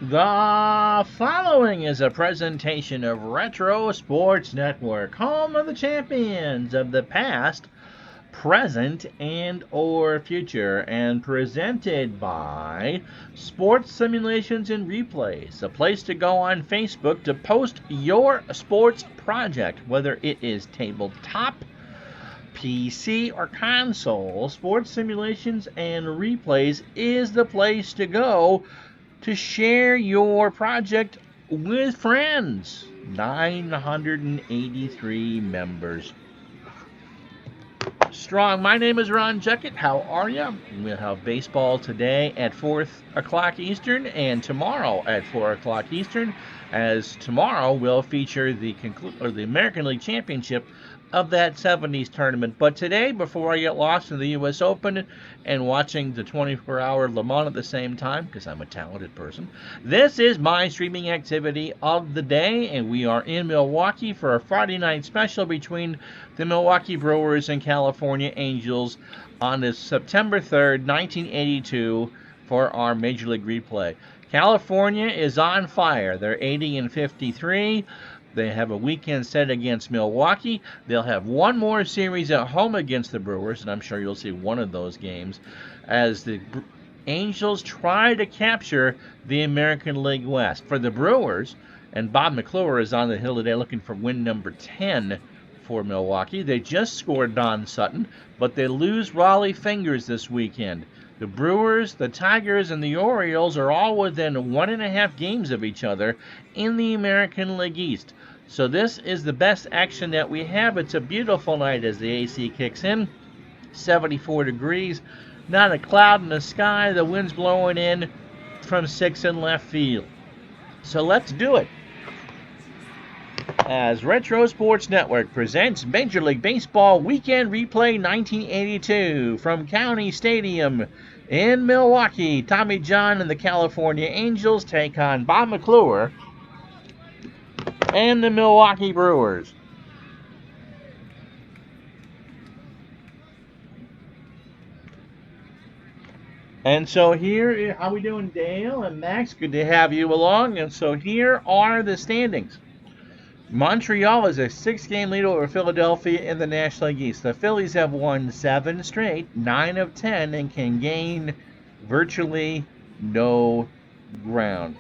The following is a presentation of Retro Sports Network, home of the champions of the past, present, and or future, and presented by Sports Simulations and Replays, a place to go on Facebook to post your sports project, whether it is tabletop, PC, or console. Sports Simulations and Replays is the place to go to share your project with friends. 983 members strong. My name is Ron Jeckett. How are you? We'll have baseball today at 4 o'clock Eastern and tomorrow at 4 o'clock Eastern, as tomorrow will feature the American League Championship of that 70s tournament. But today, before I get lost in the U.S. Open and watching the 24-hour Le Mans at the same time, because I'm a talented person, this is my streaming activity of the day, and we are in Milwaukee for a Friday night special between the Milwaukee Brewers and California Angels on this September 3rd, 1982, for our Major League Replay. California is on fire. They're 80-53. They have a weekend set against Milwaukee. They'll have one more series at home against the Brewers, and I'm sure you'll see one of those games, as the Angels try to capture the American League West. For the Brewers, and Bob McClure is on the hill today looking for win number 10 for Milwaukee. They just scored Don Sutton, but they lose Raleigh Fingers this weekend. The Brewers, the Tigers, and the Orioles are all within 1.5 games of each other in the American League East. So this is the best action that we have. It's a beautiful night as the AC kicks in. 74 degrees, not a cloud in the sky. The wind's blowing in from 6 in left field. So let's do it. As Retro Sports Network presents Major League Baseball Weekend Replay 1982 from County Stadium in Milwaukee. Tommy John and the California Angels take on Bob McClure and the Milwaukee Brewers. And so here, how we doing, Dale and Max? Good to have you along. And so here are the standings. Montreal is a 6-game lead over Philadelphia in the National League East. The Phillies have won 7 straight, 9 of 10, and can gain virtually no ground.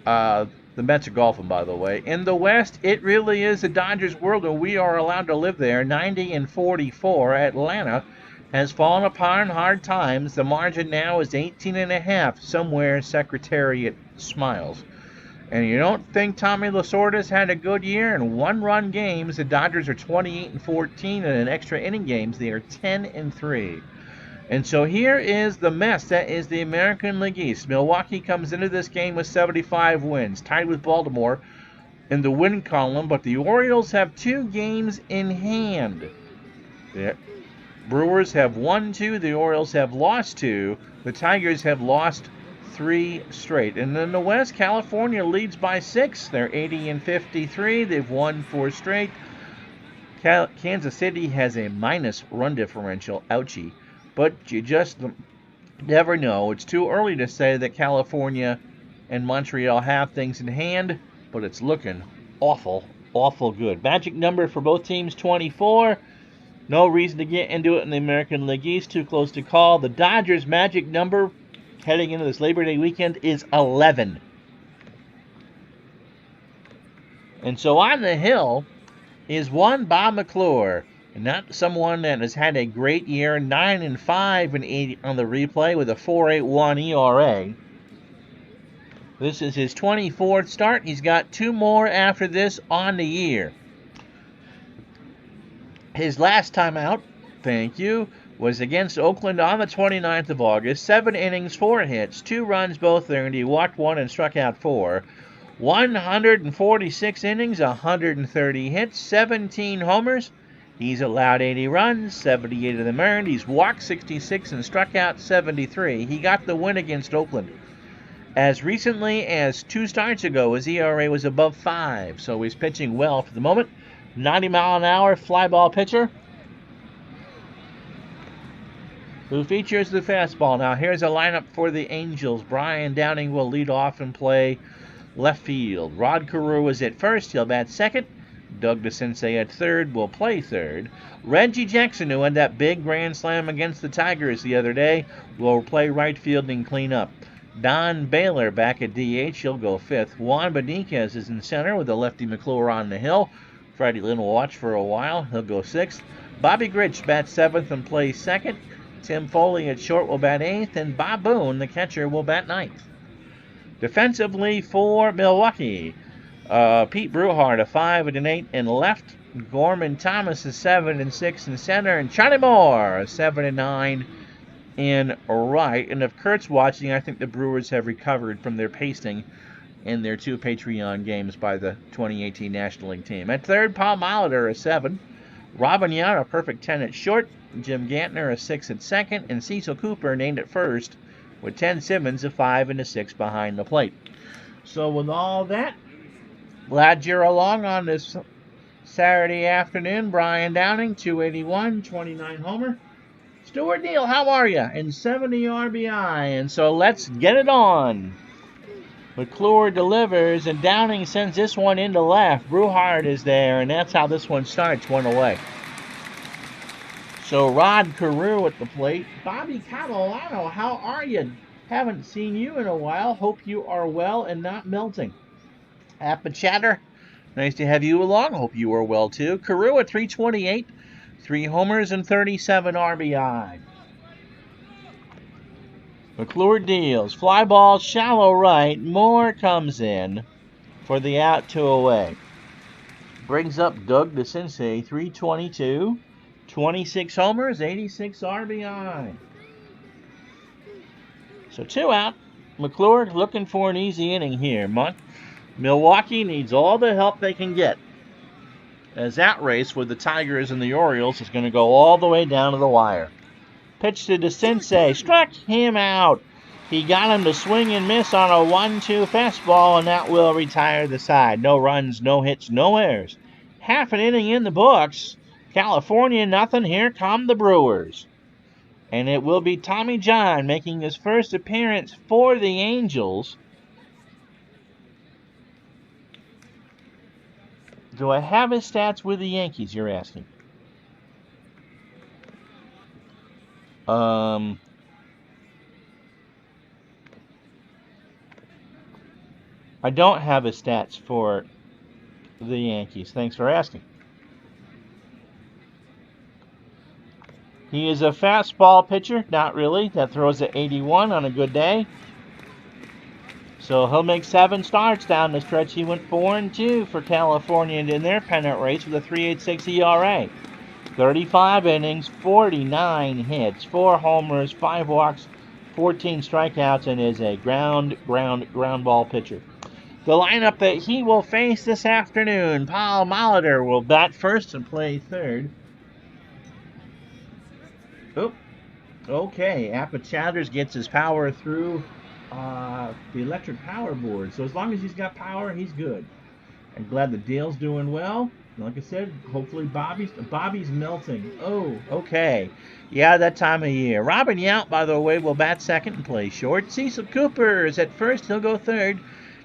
The Mets are golfing, by the way. In the West, it really is the Dodgers' world, and we are allowed to live there. 90-44. Atlanta has fallen upon in hard times. The margin now is 18.5. Somewhere Secretariat smiles. And you don't think Tommy Lasorda's had a good year in one-run games? The Dodgers are 28-14, and in extra inning games they are 10-3. And so here is the mess that is the American League East. Milwaukee comes into this game with 75 wins, tied with Baltimore in the win column, but the Orioles have 2 games in hand. The Brewers have won 2, the Orioles have lost 2, the Tigers have lost 3 straight. And in the West, California leads by 6. They're 80-53. They've won 4 straight. Kansas City has a minus run differential. Ouchie. But you just never know. It's too early to say that California and Montreal have things in hand, but it's looking awful, awful good. Magic number for both teams, 24. No reason to get into it in the American League East. Too close to call. The Dodgers' magic number heading into this Labor Day weekend is 11. And so on the hill is one Bob McClure, and not someone that has had a great year, 9-5 and 8 on the replay with a 4.81 ERA. This is his 24th start. He's got 2 more after this on the year. His last time out, thank you, was against Oakland on the 29th of August. 7 innings, 4 hits, 2 runs, both earned. He walked 1 and struck out 4. 146 innings, 130 hits, 17 homers. He's allowed 80 runs, 78 of them earned. He's walked 66 and struck out 73. He got the win against Oakland. As recently as 2 starts ago, his ERA was above 5, so he's pitching well for the moment. 90-mile-an-hour fly ball pitcher. who features the fastball. Now here's a lineup for the Angels. Brian Downing will lead off and play left field. Rod Carew is at first. He'll bat second. Doug DeCinces at third will play third. Reggie Jackson, who had that big grand slam against the Tigers the other day, will play right field and clean up. Don Baylor back at DH. He'll go fifth. Juan Benitez is in center with the lefty McClure on the hill. Freddie Lynn will watch for a while. He'll go sixth. Bobby Grich bats seventh and plays second. Tim Foley at short will bat eighth. And Bob Boone, the catcher, will bat ninth. Defensively for Milwaukee, Pete Bruhart a 5 and an 8 in left. Gorman Thomas a 7 and 6 in center. And Charlie Moore a 7 and 9 in right. And if Kurt's watching, I think the Brewers have recovered from their pasting in their 2 Patreon games by the 2018 National League team. At third, Paul Molitor a 7. Robin Yount a perfect 10 at short. Jim Gantner a 6 at second. And Cecil Cooper named at first, with Ted Simmons a 5 and a 6 behind the plate. So with all that, glad you're along on this Saturday afternoon. Brian Downing, 281, 29 homer. Stuart Neal, how are you? And 70 RBI. And so let's get it on. McClure delivers, and Downing sends this one into left. Bruhart is there, and that's how this one starts, one away. So Rod Carew at the plate. Bobby Catalano, how are you? Haven't seen you in a while. Hope you are well and not melting. Appa Chatter, nice to have you along. Hope you are well too. Carew at 328, 3 homers and 37 RBI. McClure deals. Fly ball, shallow right. Moore comes in for the out, 2 away. Brings up Doug DeCinces, 322. 26 homers, 86 RBI. So 2 out. McClure looking for an easy inning here. Milwaukee needs all the help they can get, as that race with the Tigers and the Orioles is going to go all the way down to the wire. Pitch to DeCinces. Struck him out. He got him to swing and miss on a 1-2 fastball, and that will retire the side. No runs, no hits, no errors. Half an inning in the books. California nothing. Here come the Brewers. And it will be Tommy John making his first appearance for the Angels. Do I have his stats with the Yankees, you're asking? I don't have his stats for the Yankees. Thanks for asking. He is a fastball pitcher. Not really. That throws at 81 on a good day. So he'll make 7 starts down the stretch. He went 4-2 for California in their pennant race with a 3.86 ERA. 35 innings, 49 hits, 4 homers, 5 walks, 14 strikeouts, and is a ground ball pitcher. The lineup that he will face this afternoon: Paul Molitor will bat first and play third. Okay, Appa Chatters gets his power through the electric power board. So as long as he's got power, he's good. I'm glad the Dale's doing well. Like I said, hopefully Bobby's melting. Oh, okay. Yeah, that time of year. Robin Yount, by the way, will bat second and play short. Cecil Cooper is at first. He'll go third.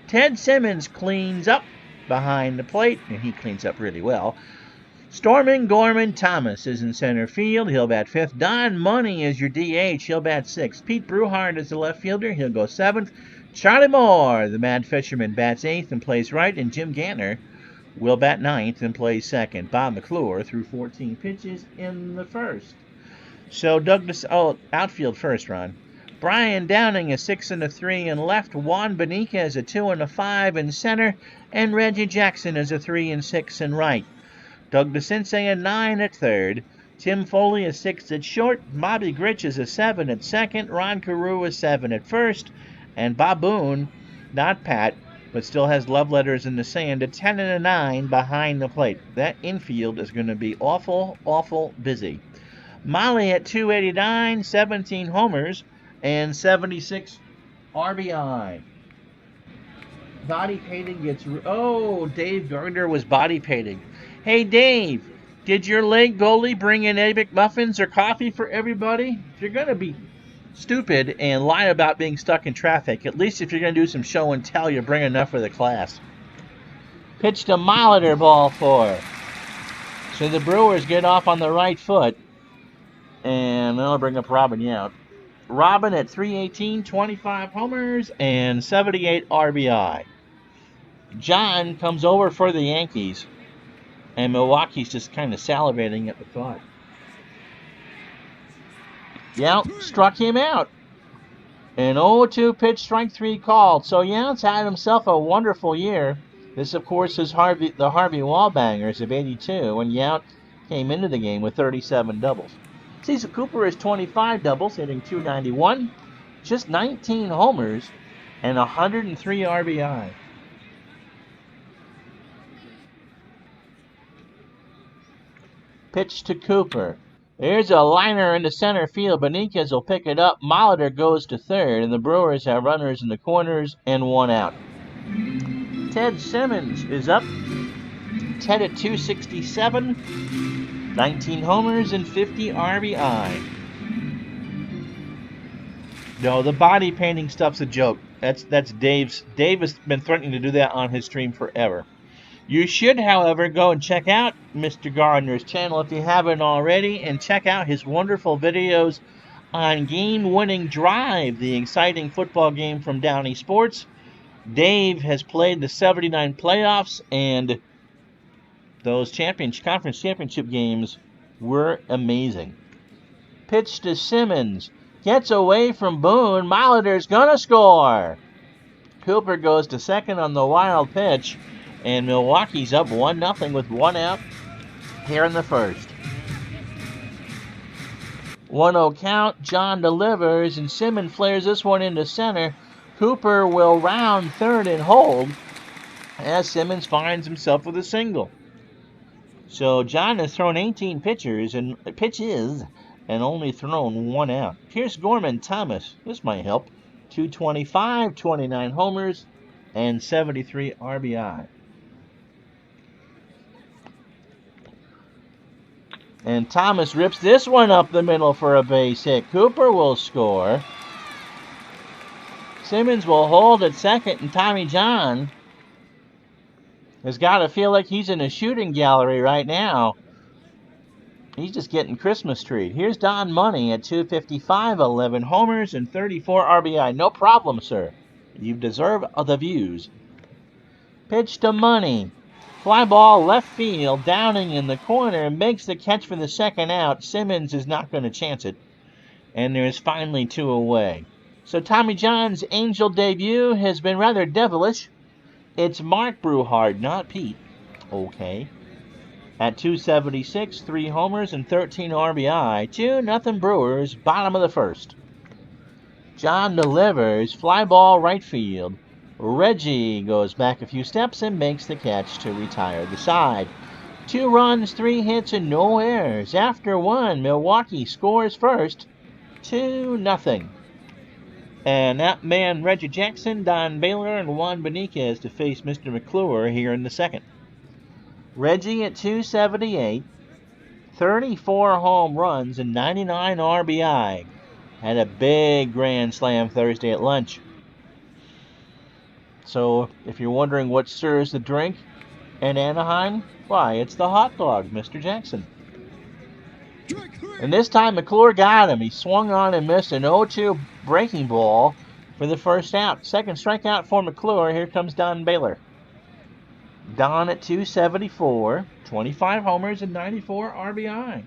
Ted Simmons cleans up behind the plate, and he cleans up really well. Storming Gorman Thomas is in center field. He'll bat fifth. Don Money is your DH. He'll bat sixth. Pete Bruhart is the left fielder. He'll go seventh. Charlie Moore, the Mad Fisherman, bats eighth and plays right. And Jim Gantner will bat ninth and plays second. Bob McClure threw 14 pitches in the first. So outfield first, Ron. Brian Downing a 6 and a 3 in left. Juan Benitez a 2 and a 5 in center. And Reggie Jackson is a 3 and 6 in right. Doug DeCinces a 9 at third. Tim Foley a 6 at short. Bobby Grich is a 7 at second. Ron Carew a 7 at first. And Bob Boone, not Pat, but still has love letters in the sand, a 10 and a 9 behind the plate. That infield is going to be awful, awful busy. Molly at 289, 17 homers, and 76 RBI. Body painting gets... Oh, Dave Gardner was body painting. Hey, Dave, Did your late goalie bring in Egg McMuffins or coffee for everybody? If you're going to be stupid and lie about being stuck in traffic, at least if you're going to do some show and tell, you bring enough for the class. Pitched a Molitor ball 4. So the Brewers get off on the right foot. And I'll bring up Robin Yount. Robin at 318, 25 homers, and 78 RBI. John comes over for the Yankees. And Milwaukee's just kind of salivating at the thought. Yount struck him out. An 0-2 pitch, strike 3 called. So Yount's had himself a wonderful year. This, of course, is the Harvey Wallbangers of 82, when Yount came into the game with 37 doubles. Cecil Cooper has 25 doubles, hitting .291, just 19 homers, and 103 RBI. Pitch to Cooper. There's a liner into center field. Benitez will pick it up. Molitor goes to third, and the Brewers have runners in the corners and 1 out. Ted Simmons is up. Ted at 267, 19 homers and 50 RBI. No, the body painting stuff's a joke. That's Dave's. Dave has been threatening to do that on his stream forever. You should, however, go and check out Mr. Gardner's channel if you haven't already, and check out his wonderful videos on Game-Winning Drive, the exciting football game from Downey Sports. Dave has played the 79 playoffs, and those conference championship games were amazing. Pitch to Simmons. Gets away from Boone. Molitor's gonna score. Cooper goes to second on the wild pitch. And Milwaukee's up 1-0 with 1 out here in the first. 1-0 count. John delivers, and Simmons flares this one into center. Cooper will round third and hold as Simmons finds himself with a single. So John has thrown 18 pitches and only thrown 1 out. Here's Gorman Thomas. This might help. 225, 29 homers, and 73 RBI. And Thomas rips this one up the middle for a base hit. Cooper will score. Simmons will hold at second, and Tommy John has got to feel like he's in a shooting gallery right now. He's just getting Christmas treat. Here's Don Money at 255, 11 homers, and 34 RBI. No problem, sir. You deserve the views. Pitch to Money. Fly ball left field. Downing in the corner makes the catch for the second out. Simmons is not going to chance it. And there's finally 2 away. So Tommy John's Angel debut has been rather devilish. It's Mark Brewhard, not Pete. Okay. At 276, 3 homers and 13 RBI. 2-0 Brewers, bottom of the first. John delivers. Fly ball right field. Reggie goes back a few steps and makes the catch to retire the side. 2 runs, 3 hits, and no errors. After 1, Milwaukee scores first. 2-0. And that man, Reggie Jackson, Don Baylor, and Juan Benitez to face Mr. McClure here in the second. Reggie at 278, 34 home runs, and 99 RBI. Had a big grand slam Thursday at lunch. So, if you're wondering what stirs the drink in Anaheim, why, it's the hot dog, Mr. Jackson. And this time, McClure got him. He swung on and missed an 0-2 breaking ball for the first out. Second strikeout for McClure. Here comes Don Baylor. Don at 274, 25 homers and 94 RBI.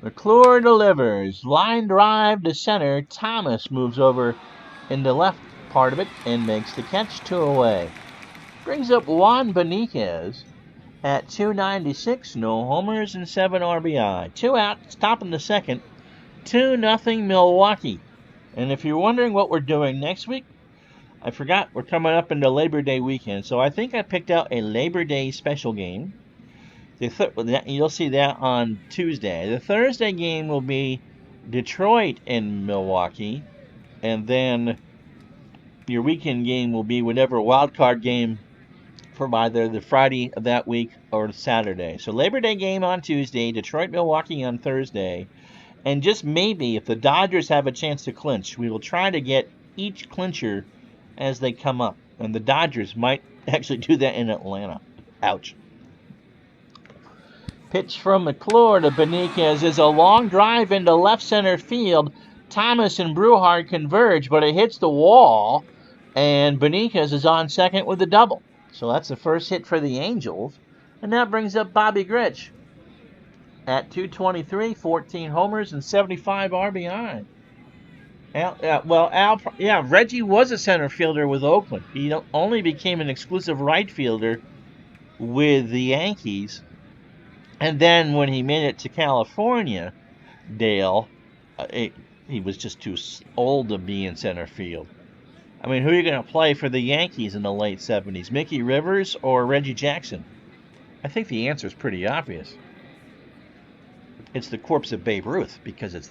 McClure delivers. Line drive to center. Thomas moves over in the left part of it and makes the catch. 2 away. Brings up Juan Benitez at 296, no homers and 7 RBI. 2 out, top in the second. 2-0 Milwaukee. And if you're wondering what we're doing next week, I forgot we're coming up into Labor Day weekend, so I think I picked out a Labor Day special game. You'll see that on Tuesday. The Thursday game will be Detroit and Milwaukee, and then your weekend game will be whatever wild card game from either the Friday of that week or Saturday. So Labor Day game on Tuesday, Detroit, Milwaukee on Thursday. And just maybe, if the Dodgers have a chance to clinch, we will try to get each clincher as they come up. And the Dodgers might actually do that in Atlanta. Ouch. Pitch from McClure to Benitez is a long drive into left center field. Thomas and Brewhart converge, but it hits the wall, and Benitez is on second with a double. So that's the first hit for the Angels. And that brings up Bobby Grich at 223, 14 homers, and 75 RBI. Reggie was a center fielder with Oakland. He only became an exclusive right fielder with the Yankees. And then when he made it to California, Dale, he was just too old to be in center field. I mean, who are you going to play for the Yankees in the late 70s? Mickey Rivers or Reggie Jackson? I think the answer is pretty obvious. It's the corpse of Babe Ruth, because it's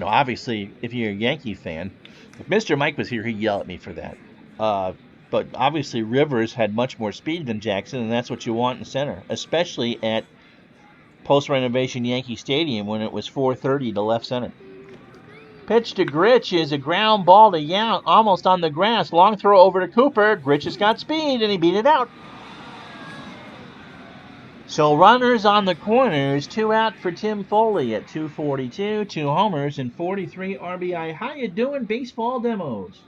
obviously, if you're a Yankee fan, if Mr. Mike was here, he'd yell at me for that. But obviously Rivers had much more speed than Jackson, and that's what you want in center, especially at post-renovation Yankee Stadium when it was 430 to left center. Pitch to Grich is a ground ball to Yount, almost on the grass. Long throw over to Cooper. Grich has got speed, and he beat it out. So runners on the corners, 2 out for Tim Foley at 242, 2 homers, and 43 RBI. How you doing, Baseball Demos?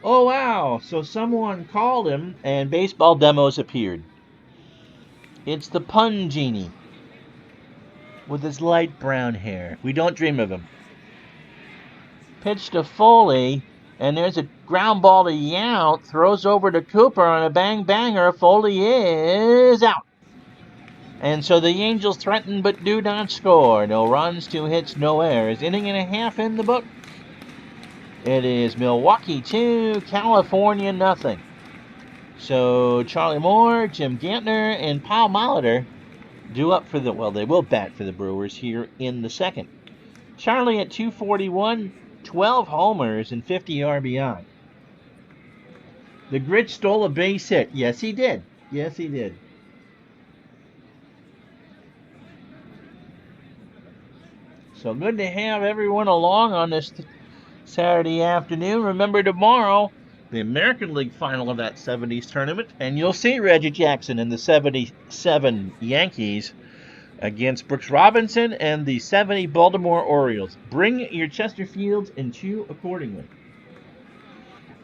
Oh, wow. So someone called him, and Baseball Demos appeared. It's the Pun Genie with his light brown hair. We don't dream of him. Pitch to Foley, and there's a ground ball to Yount. Throws over to Cooper on a bang-banger. Foley is out. And so the Angels threaten but do not score. No runs, 2 hits, no errors. Inning and a half in the book. It is Milwaukee 2, California nothing. So Charlie Moore, Jim Gantner, and Paul Molitor they will bat for the Brewers here in the second. Charlie at 241, 12 homers and 50 RBI. The Grich stole a base hit. Yes, he did. Yes, he did. So good to have everyone along on this Saturday afternoon. Remember tomorrow, the American League final of that 70s tournament, and you'll see Reggie Jackson in the 77 Yankees against Brooks Robinson and the 70 Baltimore Orioles. Bring your Chesterfields and chew accordingly.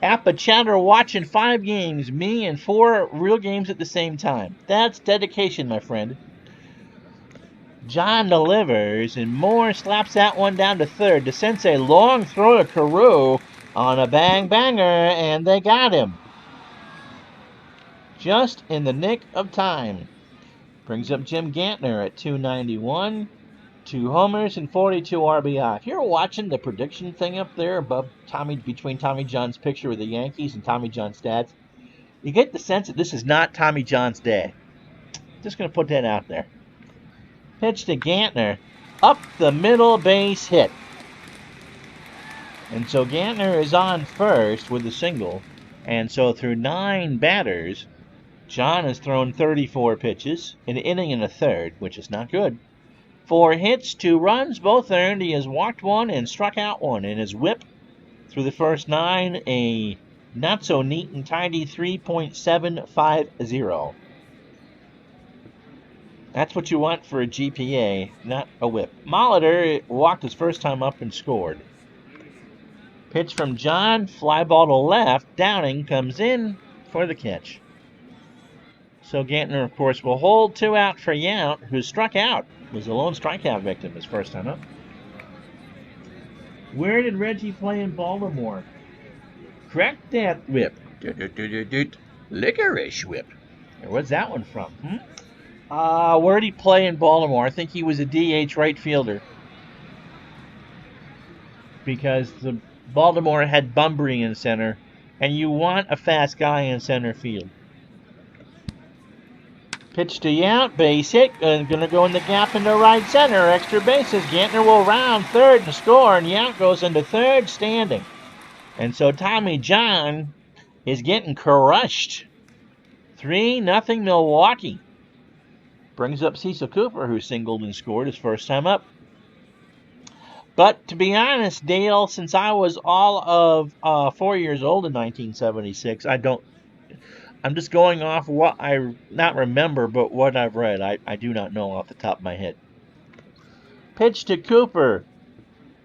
Appachatter watching 5 games, me and 4 real games at the same time. That's dedication, my friend. John delivers, and Moore slaps that one down to third. The Sensei long throw to Carew on a bang-banger, and they got him. Just in the nick of time. Brings up Jim Gantner at 291, 2 homers and 42 RBI. If you're watching the prediction thing up there above between Tommy John's picture with the Yankees and Tommy John's stats, you get the sense that this is not Tommy John's day. Just going to put that out there. Pitch to Gantner, up the middle base hit. And so Gantner is on first with a single. And so through 9 batters, John has thrown 34 pitches, an inning and a third, which is not good. 4 hits, 2 runs, both earned. He has walked 1 and struck out 1. And his whip through the first 9, a not so neat and tidy 3.750. That's what you want for a GPA, not a whip. Molitor walked his first time up and scored. Pitch from John, fly ball to left. Downing comes in for the catch. So Gantner, of course, will hold 2 out for Yount, who struck out. Was a lone strikeout victim his first time up. Where did Reggie play in Baltimore? Crack that whip. Licorice whip. Where's that one from? Where did he play in Baltimore? I think he was a DH right fielder. Because the Baltimore had Bunbury in center, and you want a fast guy in center field. Pitch to Yount, base hit, going to go in the gap into right center, extra bases. Gantner will round third and score, and Yount goes into third standing. And so Tommy John is getting crushed. 3-0 Milwaukee. Brings up Cecil Cooper, who singled and scored his first time up. But to be honest, Dale, since I was all of 4 years old in 1976, I'm just going off what I not remember, but what I've read. I do not know off the top of my head. Pitch to Cooper.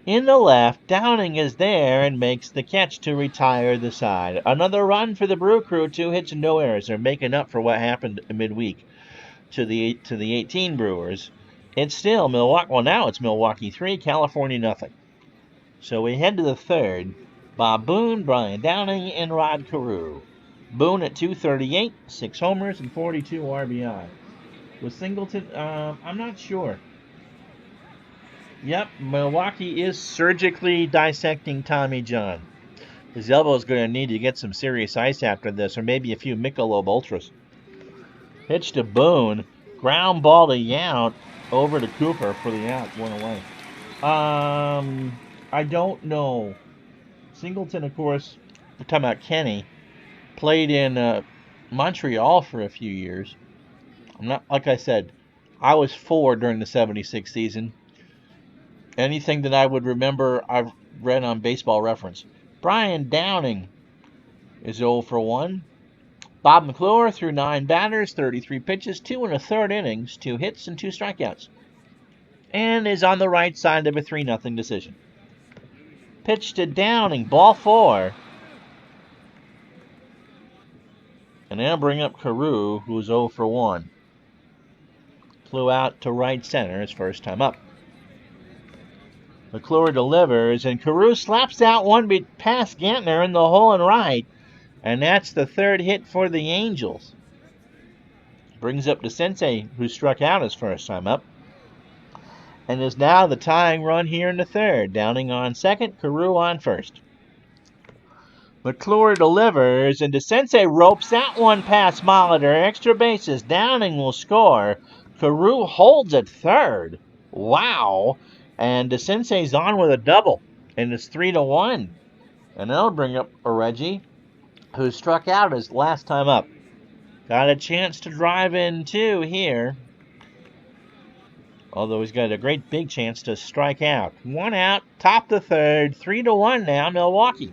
In the left, Downing is there and makes the catch to retire the side. Another run for the Brew Crew, 2 hits and no errors. They're making up for what happened midweek to the 18 Brewers. It's still Milwaukee. Well, now it's Milwaukee 3, California nothing. So we head to the third. Bob Boone, Brian Downing, and Rod Carew. Boone at 238, 6 homers and 42 RBI. Was Singleton? I'm not sure. Yep, Milwaukee is surgically dissecting Tommy John. His elbow is going to need to get some serious ice after this, or maybe a few Michelob Ultras. Pitch to Boone. Ground ball to Yount. Over to Cooper for the out. 1 away. I don't know. Singleton, of course, we're talking about Kenny, played in Montreal for a few years. I'm not, like I said, I was 4 during the 76 season. Anything that I would remember, I've read on Baseball Reference. Brian Downing is 0 for 1. Bob McClure threw 9 batters, 33 pitches, 2 1/3 innings, 2 hits, and 2 strikeouts. And is on the right side of a 3-0 decision. Pitch to Downing, ball 4. And now bring up Carew, who's 0 for 1. Flew out to right center his first time up. McClure delivers, and Carew slaps out one past Gantner in the hole and right. And that's the 3rd hit for the Angels. Brings up DeCinces, who struck out his first time up. And is now the tying run here in the 3rd. Downing on 2nd, Carew on 1st. McClure delivers, and DeCinces ropes that one past Molitor. Extra bases. Downing will score. Carew holds at 3rd. Wow. And DeCinces on with a double. And it's 3-1. And that'll bring up Reggie, who struck out his last time up. Got a chance to drive in 2 here. Although he's got a great big chance to strike out. 1 out, top the 3rd, 3-1 now, Milwaukee.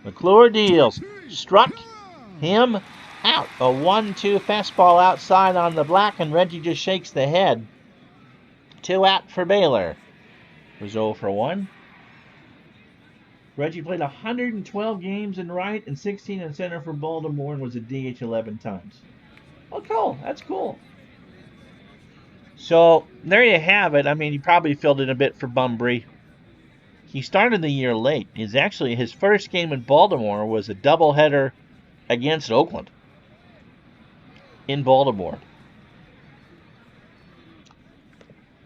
McClure deals. Struck him out. A 1-2 fastball outside on the black, and Reggie just shakes the head. 2 out for Baylor. Was 0 for 1. Reggie played 112 games in right and 16 in center for Baltimore and was a DH 11 times. Oh, cool. That's cool. So, there you have it. I mean, he probably filled in a bit for Bunbury. He started the year late. His first game in Baltimore was a doubleheader against Oakland in Baltimore.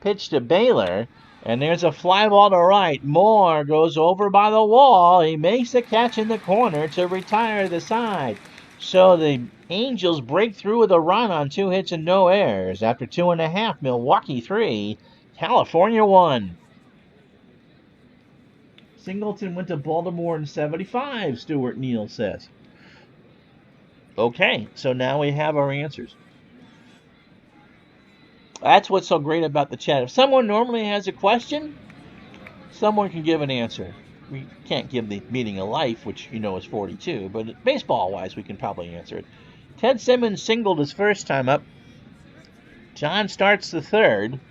Pitch to Baylor, and there's a fly ball to right. Moore goes over by the wall. He makes the catch in the corner to retire the side. So the Angels break through with a run on 2 hits and no errors. After 2.5, Milwaukee 3, California 1. Singleton went to Baltimore in 75, Stuart Neal says. Okay, so now we have our answers. That's what's so great about the chat. If someone normally has a question, someone can give an answer. We can't give the meaning of life, which you know is 42, but baseball-wise, we can probably answer it. Ted Simmons singled his first time up. John starts the 3rd.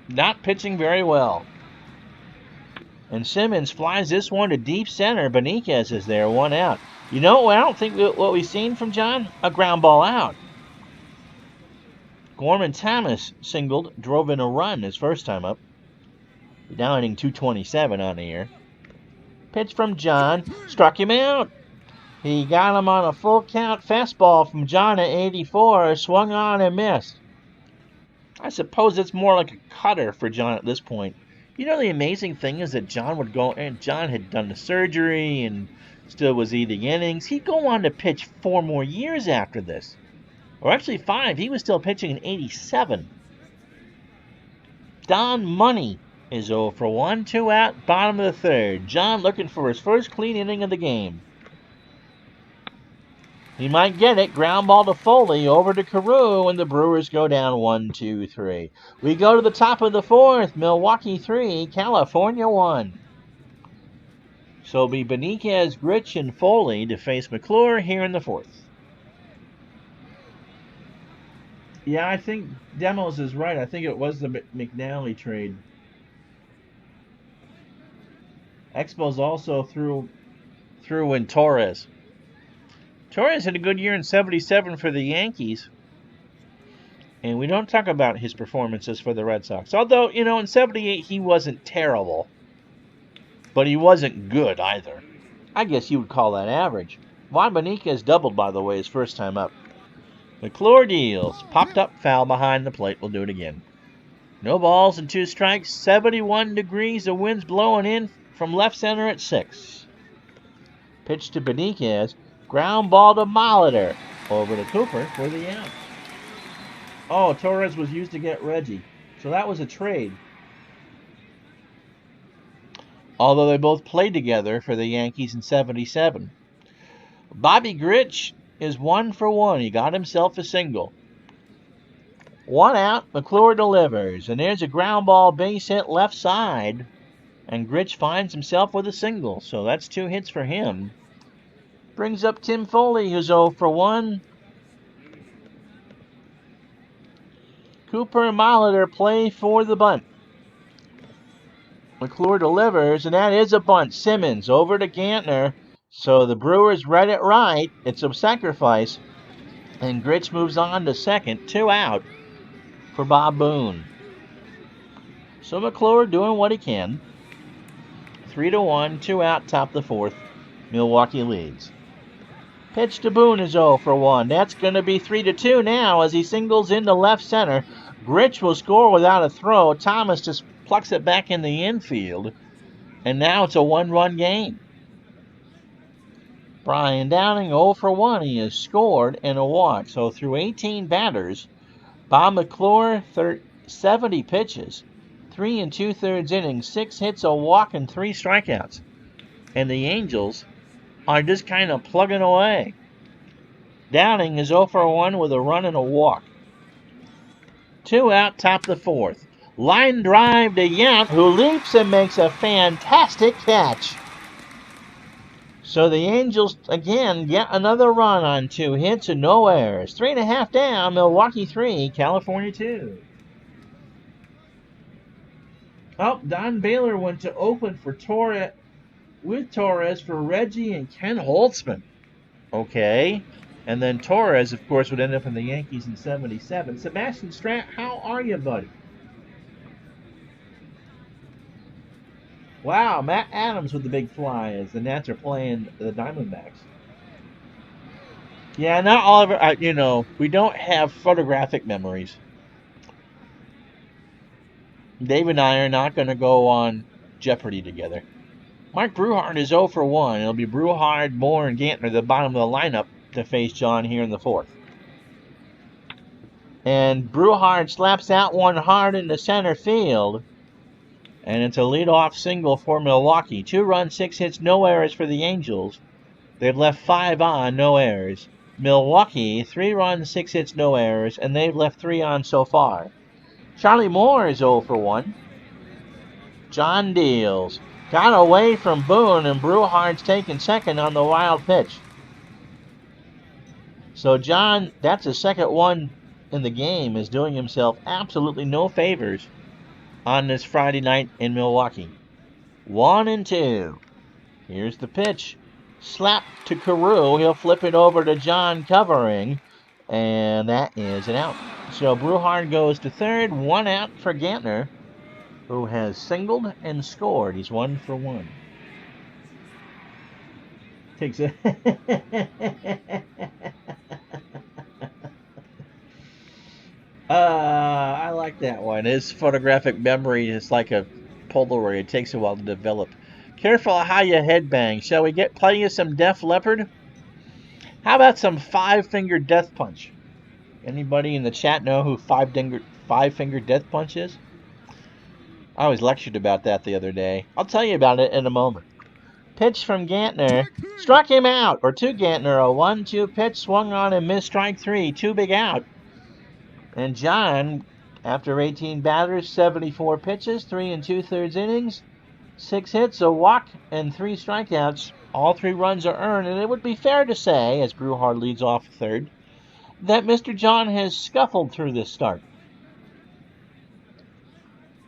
Not pitching very well. And Simmons flies this one to deep center. Beniquez is there, 1 out. You know, I don't think what we've seen from John, a ground ball out. Gorman Thomas singled, drove in a run his first time up. Now hitting 227 on the air. Pitch from John, struck him out. He got him on a full count fastball from John at 84, swung on and missed. I suppose it's more like a cutter for John at this point. You know, the amazing thing is that John would go, and John had done the surgery and still was eating innings. He'd go on to pitch 4 more years after this. Or actually 5. He was still pitching in 87. Don Money is 0 for 1, 2 out, bottom of the 3rd. John looking for his first clean inning of the game. He might get it. Ground ball to Foley, over to Carew, and the Brewers go down 1-2-3. We go to the top of the fourth. Milwaukee 3, California 1. So it'll be Benitez, Grich, and Foley to face McClure here in the fourth. Yeah, I think Demos is right. I think it was the McNally trade. Expos also threw in Torres. Torres had a good year in 77 for the Yankees. And we don't talk about his performances for the Red Sox. Although, in 78 he wasn't terrible. But he wasn't good either. I guess you would call that average. Juan Benitez doubled, by the way, his first time up. McClure deals. Popped up foul behind the plate. We'll do it again. No balls and 2 strikes. 71 degrees. The wind's blowing in from left center at 6. Pitch to Benitez. Ground ball to Molitor. Over to Cooper for the out. Oh, Torres was used to get Reggie. So that was a trade. Although they both played together for the Yankees in 77. Bobby Grich is 1 for 1. He got himself a single. 1 out, McClure delivers. And there's a ground ball base hit left side. And Grich finds himself with a single. So that's 2 hits for him. Brings up Tim Foley, who's 0 for 1. Cooper and Molitor play for the bunt. McClure delivers, and that is a bunt. Simmons over to Gantner. So the Brewers read it right. It's a sacrifice. And Grich moves on to second. 2 out for Bob Boone. So McClure doing what he can. 3-1, 2 out, top the fourth. Milwaukee leads. Pitch to Boone is 0 for 1. That's going to be 3-2 now as he singles into left center. Grich will score without a throw. Thomas just plucks it back in the infield. And now it's a 1-run game. Brian Downing 0 for 1. He has scored and a walk. So through 18 batters, Bob McClure, 70 pitches, 3 2/3 innings, 6 hits, a walk, and 3 strikeouts. And the Angels are just kind of plugging away. Downing is 0 for 1 with a run and a walk. 2 out, top the fourth. Line drive to Yount, who leaps and makes a fantastic catch. So the Angels, again, get another run on 2 hits and no errors. 3.5 down, Milwaukee 3, California 2. Oh, Don Baylor went to Oakland for Torres for Reggie and Ken Holtzman. Okay. And then Torres, of course, would end up in the Yankees in 77. Sebastian Stratt, how are you, buddy? Wow, Matt Adams with the big fly as the Nats are playing the Diamondbacks. Yeah, not all of it. We don't have photographic memories. Dave and I are not going to go on Jeopardy together. Mark Bruhard is 0 for 1. It'll be Bruhard, Moore, and Gantner at the bottom of the lineup to face John here in the fourth. And Bruhard slaps that one hard into center field. And it's a leadoff single for Milwaukee. 2 runs, 6 hits, no errors for the Angels. They've left 5 on, no errors. Milwaukee, 3 runs, 6 hits, no errors, and they've left 3 on so far. Charlie Moore is 0 for 1. John deals. Got away from Boone, and Bruhard's taking second on the wild pitch. So John, that's his second one in the game, is doing himself absolutely no favors on this Friday night in Milwaukee. 1-2. Here's the pitch. Slap to Carew. He'll flip it over to John covering. And that is an out. So Bruhard goes to third. 1 out for Gantner, who has singled and scored. He's 1 for 1. Takes a... I like that one. His photographic memory is like a Polaroid. It takes a while to develop. Careful how you headbang. Shall we play you some Def Leppard? How about some 5-finger death punch? Anybody in the chat know who 5-finger death punch is? I was lectured about that the other day. I'll tell you about it in a moment. Pitch from Gantner. Struck him out. Or to Gantner. A 1-2 pitch swung on and missed strike 3. 2 big out. And John, after 18 batters, 74 pitches, 3 2/3 innings, 6 hits, a walk, and 3 strikeouts. All 3 runs are earned, and it would be fair to say, as Brewhard leads off third, that Mr. John has scuffled through this start.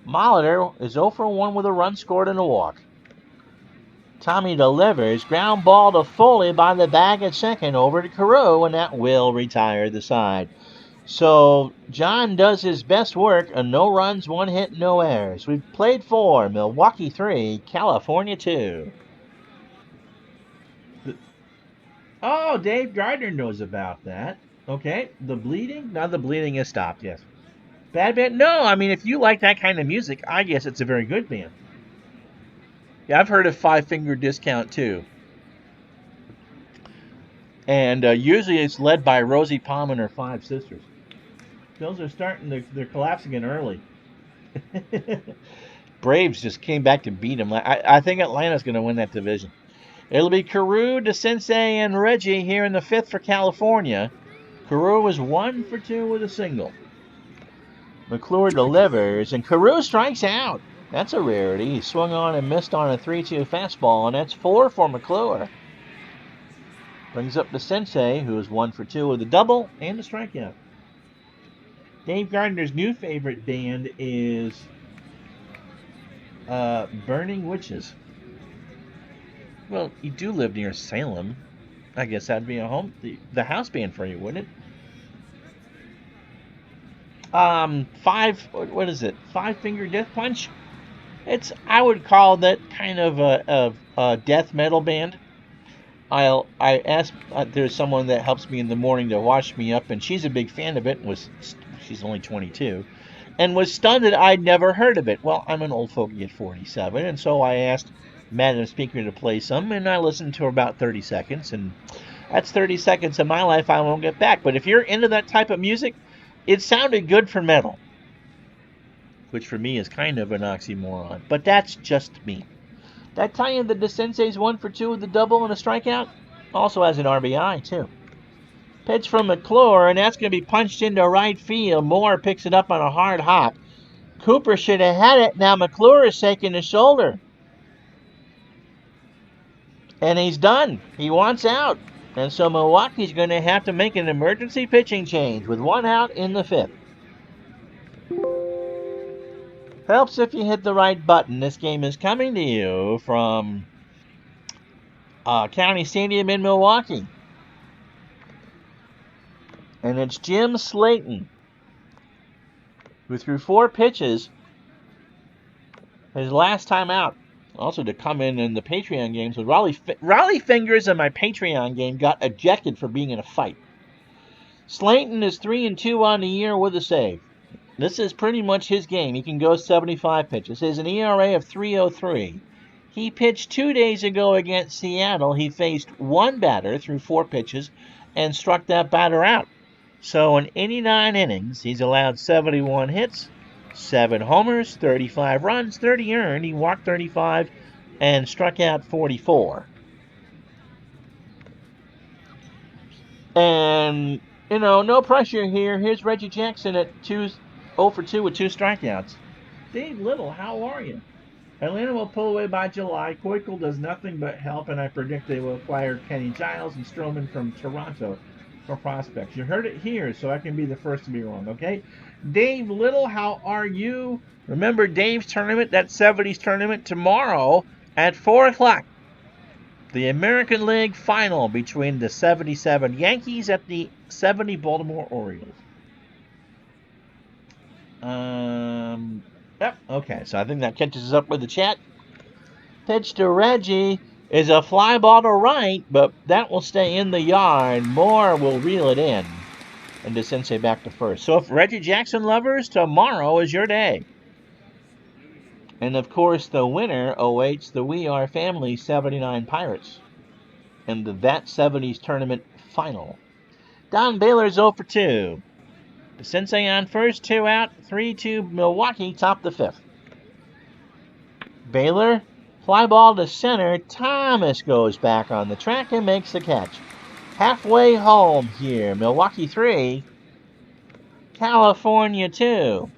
Molitor is 0 for 1 with a run scored and a walk. Tommy delivers. Ground ball to Foley by the bag at second over to Carew, and that will retire the side. So John does his best work, and no runs, 1 hit, no errors. We've played 4, Milwaukee 3, California 2. Oh, Dave Gardner knows about that. Okay, the bleeding? Now the bleeding has stopped, yes. Bad band? No, I mean, if you like that kind of music, I guess it's a very good band. Yeah, I've heard of Five Finger Discount, too. And usually it's led by Rosie Palm and her 5 sisters. Those are they're collapsing in early. Braves just came back to beat them. I think Atlanta's going to win that division. It'll be Carew, DeCinces, and Reggie here in the 5th for California. Carew was 1 for 2 with a single. McClure delivers, and Carew strikes out. That's a rarity. He swung on and missed on a 3-2 fastball, and that's 4 for McClure. Brings up DeCinces, who is 1 for 2 with a double and a strikeout. Dave Gardner's new favorite band is Burning Witches. Well, you do live near Salem. I guess that'd be the house band for you, wouldn't it? What is it? Five Finger Death Punch? I would call that kind of a death metal band. I asked, there's someone that helps me in the morning to wash me up, and she's a big fan of it. She's only 22, and was stunned that I'd never heard of it. Well, I'm an old fogey at 47, and so I asked Madam Speaker to play some, and I listened to her about 30 seconds, and that's 30 seconds of my life I won't get back. But if you're into that type of music, it sounded good for metal, which for me is kind of an oxymoron, but that's just me. That tie in the DeCinces 1 for 2 with a double and a strikeout? Also has an RBI, too. Pitch from McClure, and that's going to be punched into right field. Moore picks it up on a hard hop. Cooper should have had it. Now McClure is shaking his shoulder. And he's done. He wants out. And so Milwaukee's going to have to make an emergency pitching change with 1 out in the 5th. Helps if you hit the right button. This game is coming to you from County Stadium in Milwaukee. And it's Jim Slayton, who threw 4 pitches his last time out. Also to come in the Patreon games with Raleigh Fingers in my Patreon game got ejected for being in a fight. Slayton is 3-2 on the year with a save. This is pretty much his game. He can go 75 pitches. He has an ERA of 3.03. He pitched 2 days ago against Seattle. He faced 1 batter through 4 pitches and struck that batter out. So in 89 innings, he's allowed 71 hits, 7 homers, 35 runs, 30 earned. He walked 35 and struck out 44. And, no pressure here. Here's Reggie Jackson at 0 for 2 with 2 strikeouts. Dave Little, how are you? Atlanta will pull away by July. Keuchel does nothing but help, and I predict they will acquire Kenny Giles and Stroman from Toronto for prospects. You heard it here, so I can be the first to be wrong, okay? Dave Little, how are you? Remember Dave's tournament, that 70s tournament, tomorrow at 4 o'clock. The American League final between the 77 Yankees at the 70 Baltimore Orioles. Yep, okay, so I think that catches us up with the chat. Pitch to Reggie is a fly ball to right, but that will stay in the yard. Moore will reel it in. And DeCinces back to first. So if Reggie Jackson lovers, tomorrow is your day. And of course, the winner awaits the We Are Family 79 Pirates in that 70s tournament final. Don Baylor's 0 for 2. DeCinces on first, 2 out, 3-2 Milwaukee, top the 5th. Baylor Fly ball to center. Thomas goes back on the track and makes the catch. Halfway home here. Milwaukee 3, California 2.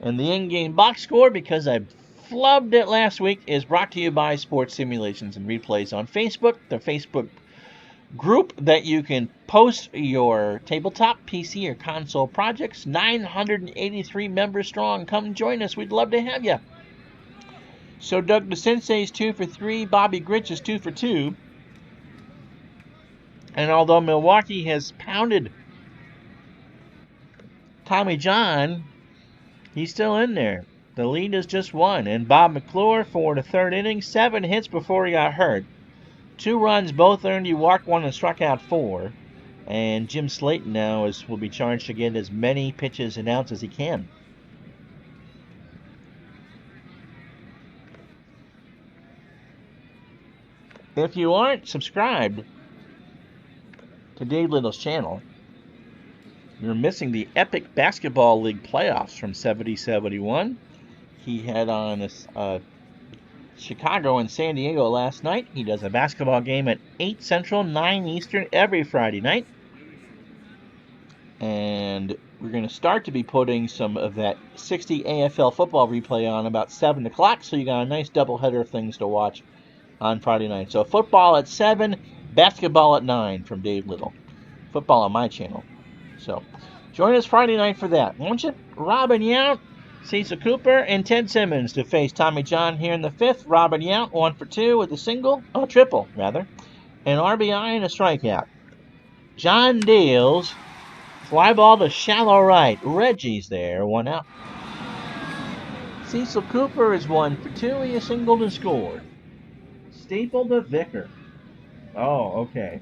And the in-game box score, because I flubbed it last week, is brought to you by Sports Simulations and Replays on Facebook, the Facebook group that you can post your tabletop, PC, or console projects. 983 members strong. Come join us. We'd love to have you. So Doug DeSensei's 2 for 3. Bobby Gritch is 2 for 2. And although Milwaukee has pounded Tommy John, he's still in there. The lead is just 1. And Bob McClure for the 3rd inning. 7 hits before he got hurt. 2 runs, both earned. He walked 1 and struck out 4. And Jim Slayton now will be charged to get as many pitches announced as he can. If you aren't subscribed to Dave Little's channel, you're missing the epic basketball league playoffs from 70-71. He had on Chicago and San Diego last night. He does a basketball game at 8 Central, 9 Eastern every Friday night. And we're going to start to be putting some of that 60 AFL football replay on about 7 o'clock, so you got a nice doubleheader of things to watch on Friday night. So football at 7, basketball at 9 from Dave Little. Football on my channel. So join us Friday night for that. Won't you? Robin Yount, Cecil Cooper, and Ted Simmons to face Tommy John here in the 5th. Robin Yount 1 for 2 with a triple, an RBI and a strikeout. John deals. Fly ball to shallow right. Reggie's there, 1 out. Cecil Cooper is 1 for 2. He has singled and scored. Staple to Vicker. Oh, okay.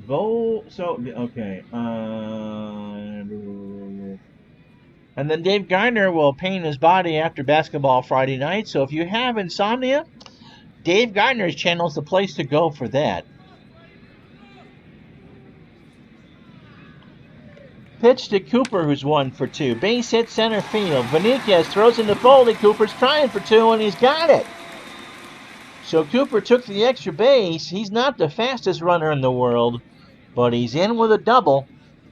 Okay. And then Dave Gardner will paint his body after basketball Friday night. So if you have insomnia, Dave Gardner's channel is the place to go for that. Pitch to Cooper, who's 1 for 2. Base hit center field. Benitez throws into Foley. Cooper's trying for 2, and he's got it. So Cooper took the extra base. He's not the fastest runner in the world, but he's in with a double,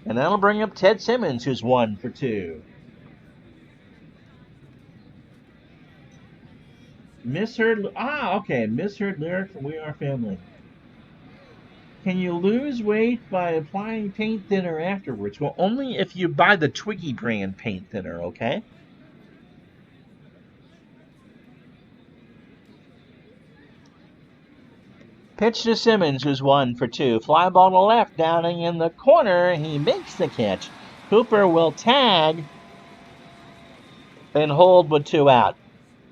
and that'll bring up Ted Simmons, who's 1 for 2. Misheard lyric from We Are Family. Can you lose weight by applying paint thinner afterwards? Well, only if you buy the Twiggy brand paint thinner, okay? Pitch to Simmons, who's 1 for 2. Fly ball to left, Downing in the corner. He makes the catch. Cooper will tag and hold with 2 out.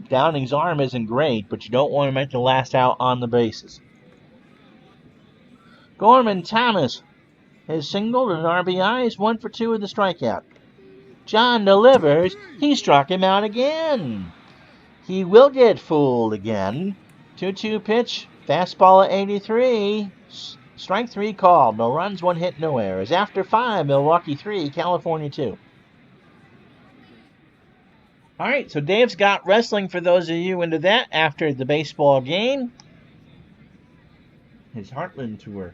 Downing's arm isn't great, but you don't want to make the last out on the bases. Gorman Thomas has singled an RBI. Is 1 for 2 with a strikeout. John delivers. He struck him out again. He will get fooled again. 2-2 pitch. Fastball at 83. Strike 3 called. No runs, 1 hit, no errors. After 5, Milwaukee 3, California 2. All right, so Dave's got wrestling for those of you into that after the baseball game. His Heartland tour.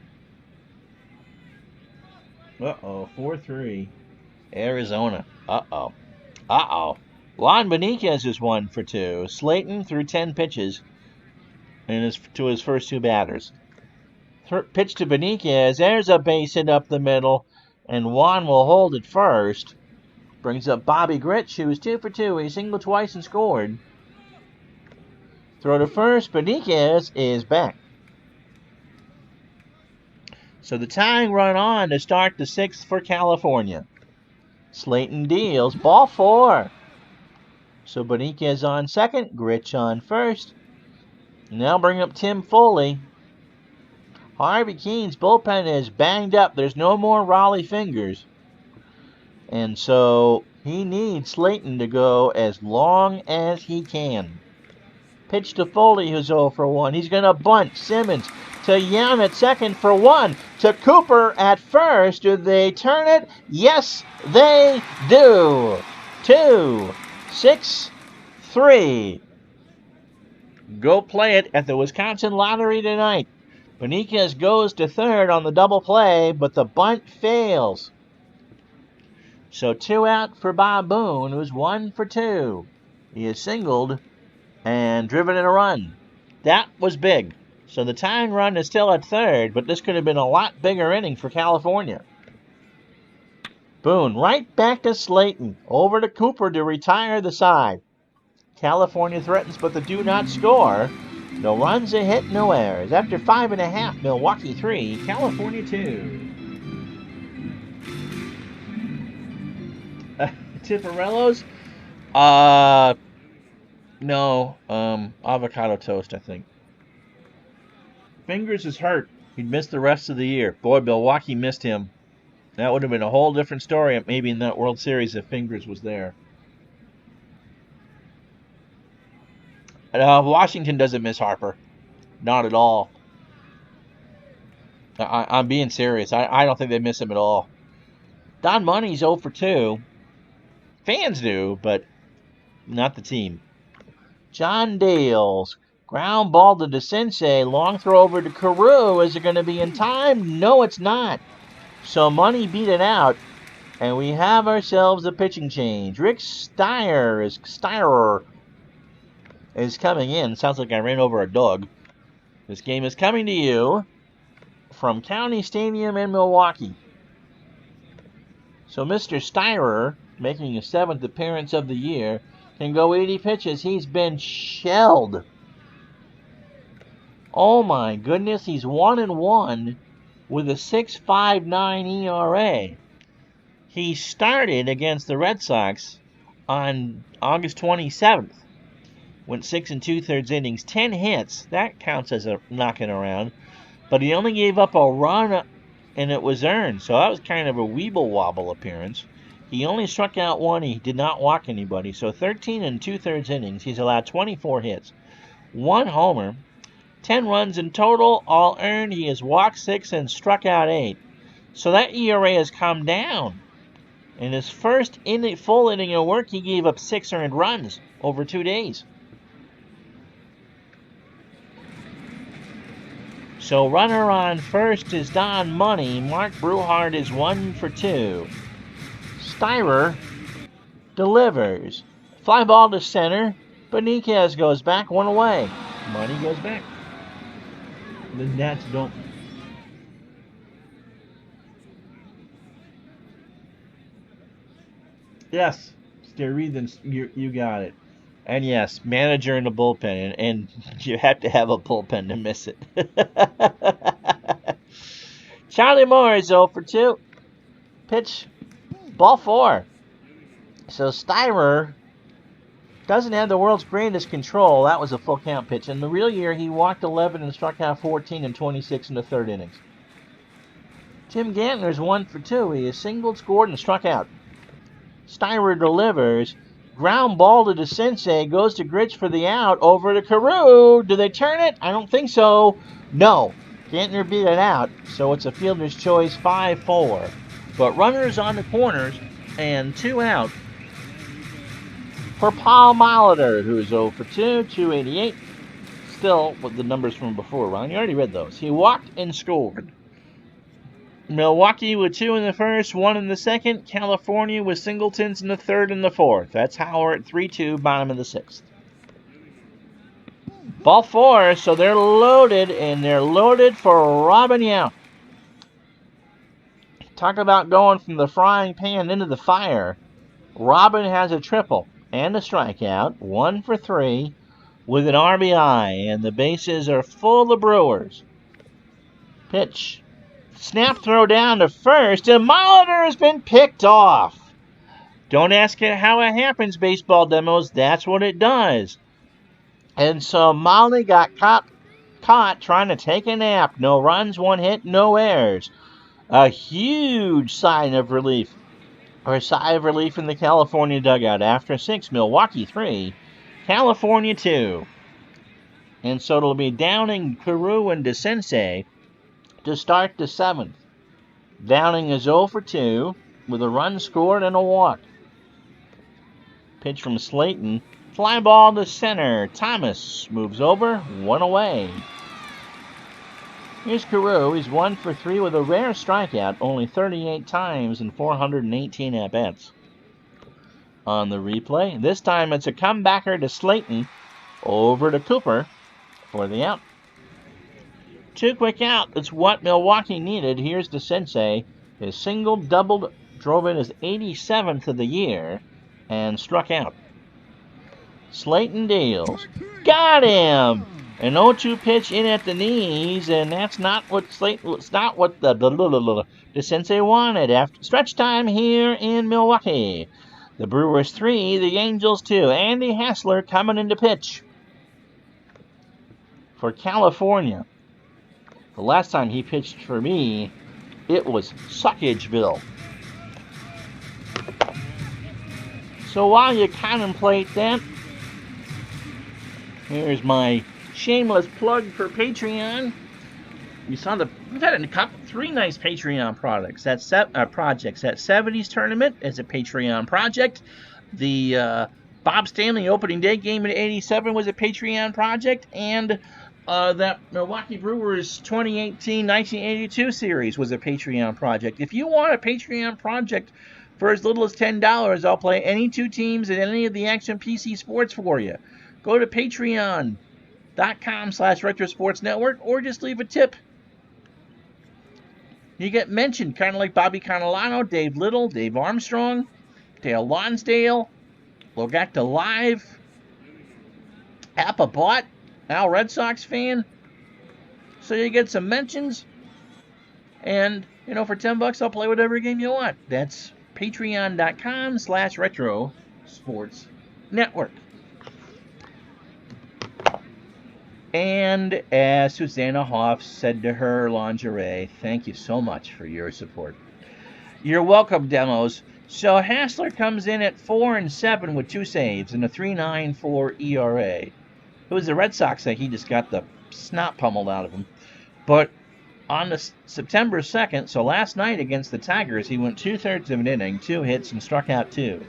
4-3. Arizona. Juan Benitez is 1 for 2. Slayton threw 10 pitches to his first 2 batters. Pitch to Benitez. There's a base hit up the middle, and Juan will hold it first. Brings up Bobby Gritch, who was 2 for 2. He singled twice and scored. Throw to first. Benitez is back. So the tying run on to start the 6th for California. Slayton deals. Ball 4. So Benitez on second. Gritch on first. Now bring up Tim Foley. Harvey Keene's bullpen is banged up. There's no more Raleigh fingers. And so he needs Slayton to go as long as he can. Pitch to Foley, who's 0 for 1. He's going to bunt. Simmons to Young at second for 1. To Cooper at first. Do they turn it? Yes, they do. 2, 6, 3. Go play it at the Wisconsin Lottery tonight. Beniquez goes to third on the double play, but the bunt fails. So 2 out for Bob Boone, who's 1 for 2. He is singled and driven in a run. That was big. So the tying run is still at third, but this could have been a lot bigger inning for California. Boone right back to Slayton. Over to Cooper to retire the side. California threatens, but they do not score. No runs, a hit, no errors. After 5.5, Milwaukee 3, California 2. Tipparello's? No, avocado toast, I think. Fingers is hurt. He'd missed the rest of the year. Boy, Milwaukee missed him. That would have been a whole different story maybe in that World Series if Fingers was there. Washington doesn't miss Harper. Not at all. I'm being serious. I don't think they miss him at all. Don Money's 0 for 2. Fans do, but not the team. John Dale's ground ball to DeCinces. Long throw over to Carew. Is it going to be in time? No, it's not. So Money beat it out, and we have ourselves a pitching change. Rick Steyer is coming in. Sounds like I ran over a dog. This game is coming to you from County Stadium in Milwaukee. So Mr. Steyer, making his 7th appearance of the year, can go 80 pitches. He's been shelled. Oh my goodness, he's 1-1 with a 6.59 ERA. He started against the Red Sox on August 27th. Went 6 2/3 innings, 10 hits. That counts as a knocking around. But he only gave up a run, and it was earned. So that was kind of a weeble-wobble appearance. He only struck out 1. He did not walk anybody. So 13 2/3 innings. He's allowed 24 hits. 1 homer. 10 runs in total, all earned. He has walked 6 and struck out 8. So that ERA has come down. In his first full inning of work, he gave up 6 earned runs over 2 days. So runner on first is Don Money. Mark Bruhart is 1 for 2. Steyer delivers. Fly ball to center. Beniquez goes back, 1 away. Money goes back. The Nats don't. Yes, Stereethan, you got it. And yes, manager in the bullpen, and you have to have a bullpen to miss it. Charlie Moore is 0 for 2. Pitch, ball 4. So Steyer doesn't have the world's greatest control. That was a full count pitch. In the real year, he walked 11 and struck out 14 and 26 in the 3rd innings. Tim Gantner's 1 for 2. He has singled, scored, and struck out. Steyer delivers. Ground ball to DeCinces. Goes to Grich for the out. Over to Carew. Do they turn it? I don't think so. No. Gantner beat it out. So it's a fielder's choice, 5-4. But runners on the corners and 2 out for Paul Molitor, who is 0 for 2, 288. Still with the numbers from before, Ron. You already read those. He walked and scored. Milwaukee with 2 in the first, 1 in the second. California with singletons in the 3rd and the 4th. That's how we're at 3-2, bottom of the 6th. Ball 4, so they're loaded, and they're loaded for Robin Yount. Talk about going from the frying pan into the fire. Robin has a triple and a strikeout, 1 for 3, with an RBI, and the bases are full of Brewers. Pitch. Snap throw down to first, and Molitor has been picked off. Don't ask it how it happens, baseball demos. That's what it does. And so Molly got caught trying to take a nap. No runs, 1 hit, no errors. A huge sigh of relief in the California dugout. After 6, Milwaukee 3, California 2. And so it'll be Downing, Carew, and DeCinces to start the 7th. Downing is 0 for 2 with a run scored and a walk. Pitch from Slayton. Fly ball to center. Thomas moves over. 1 away. Here's Carew. He's 1 for 3 with a rare strikeout, only 38 times in 418 at-bats. On the replay, this time it's a comebacker to Slayton, over to Cooper for the out. 2 quick out. That's what Milwaukee needed. Here's the Sensei. His single doubled, drove in his 87th of the year, and struck out. Slayton deals. Got him! An 0-2 pitch in at the knees, and that's not what the Sensei wanted. After stretch time here in Milwaukee, the Brewers 3, the Angels 2. Andy Hassler coming into pitch for California. The last time he pitched for me, it was Suckageville. So while you contemplate that, here's my shameless plug for Patreon. You saw we've had 3 nice Patreon projects. That 70s tournament is a Patreon project. The Bob Stanley opening day game in '87 was a Patreon project, and that Milwaukee Brewers 2018-1982 series was a Patreon project. If you want a Patreon project for as little as $10, I'll play any 2 teams in any of the Action PC sports for you. Go to patreon.com/retrosportsnetwork or just leave a tip. You get mentioned, kind of like Bobby Cannavaro, Dave Little, Dave Armstrong, Dale Lonsdale, Logacta Live, Appa Bot, Al Red Sox fan. So you get some mentions, and for $10 I'll play whatever game you want. That's patreon.com/retrosportsnetwork. And as Susanna Hoff said to her lingerie, thank you so much for your support. You're welcome, demos. So Hassler comes in at 4-7 with 2 saves and a 3.94 ERA. It was the Red Sox that he just got the snot pummeled out of him. But on September 2nd, so last night against the Tigers, he went 2/3 of an inning, 2 hits, and struck out 2.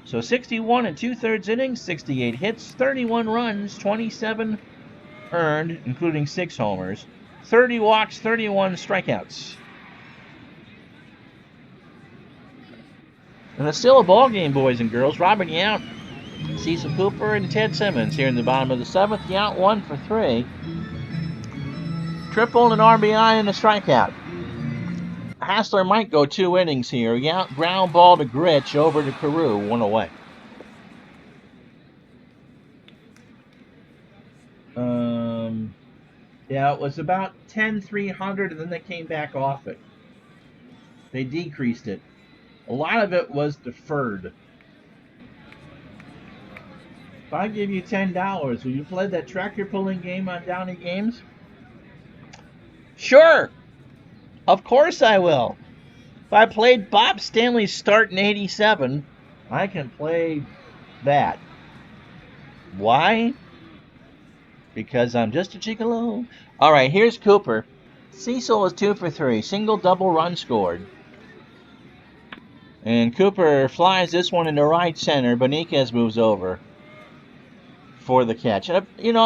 So 61 and 2/3 innings, 68 hits, 31 runs, 27 earned, including 6 homers, 30 walks, 31 strikeouts. And it's still a ball game, boys and girls. Robert Yount, Cecil Cooper, and Ted Simmons here in the bottom of the 7th. Yount 1 for 3. Triple and an RBI and a strikeout. Hassler might go 2 innings here. Yount ground ball to Gritch over to Carew, 1 away. Yeah, it was about 10-300, and then they came back off it. They decreased it. A lot of it was deferred. If I give you $10, will you play that tractor pulling game on Downey Games? Sure. Of course I will. If I played Bob Stanley's start in '87, I can play that. Why? Because I'm just a gigolo. All right, here's Cooper. Cecil is 2 for 3. Single, double, run scored. And Cooper flies this one into right center. Beniquez moves over for the catch. In